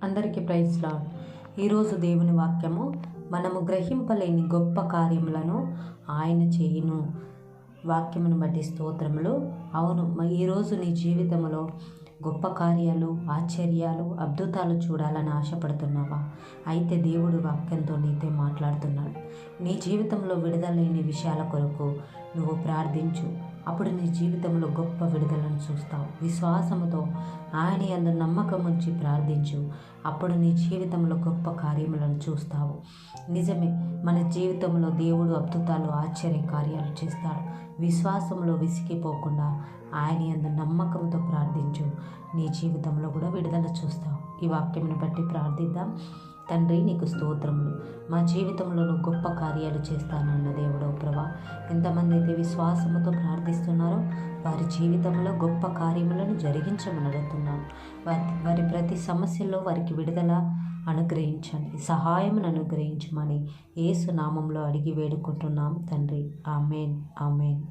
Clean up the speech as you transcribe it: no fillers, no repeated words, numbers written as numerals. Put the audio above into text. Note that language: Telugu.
అందరికీ ప్రైజ్ లార్డ్. ఈరోజు దేవుని వాక్యము, మనము గ్రహింపలేని గొప్ప కార్యములను ఆయన చేయును. వాక్యమును బట్టి స్తోత్రములు. అవును, ఈరోజు నీ జీవితంలో గొప్ప కార్యాలు, ఆశ్చర్యాలు, అద్భుతాలు చూడాలని ఆశపడుతున్నావా? అయితే దేవుడు వాక్యంతో నీతో మాట్లాడుతున్నాడు. నీ జీవితంలో విడుదలైన విషయాల కొరకు నువ్వు ప్రార్థించు. అప్పుడు నీ జీవితంలో గొప్ప విడుదలను చూస్తావు. విశ్వాసముతో ఆయన యందు నమ్మకం ఉంచి ప్రార్థించు. అప్పుడు నీ జీవితంలో గొప్ప కార్యములను చూస్తావు. నిజమే, మన జీవితంలో దేవుడు అద్భుతాలు, ఆశ్చర్య కార్యాలు చేస్తాడు. విశ్వాసంలో విసిగిపోకుండా ఆయన యందు నమ్మకంతో ప్రార్థించు. నీ జీవితంలో కూడా విడుదల చూస్తావు. ఈ వాక్యమును బట్టి ప్రార్థిద్దాం. తండ్రి, నీకు స్తోత్రములు. మా జీవితంలో నువ్వు గొప్ప కార్యాలు చేస్తానన్న దేవుడో ప్రభా, ఎంతమంది అయితే విశ్వాసముతో ప్రార్థిస్తున్నారో వారి జీవితంలో గొప్ప కార్యములను జరిగించమని అడుగుతున్నాను. వారి ప్రతి సమస్యలో వారికి విడుదల అనుగ్రహించండి, సహాయమును అనుగ్రహించమని యేసు నామంలో అడిగి వేడుకుంటున్నాం తండ్రి. ఆమేన్, ఆమేన్.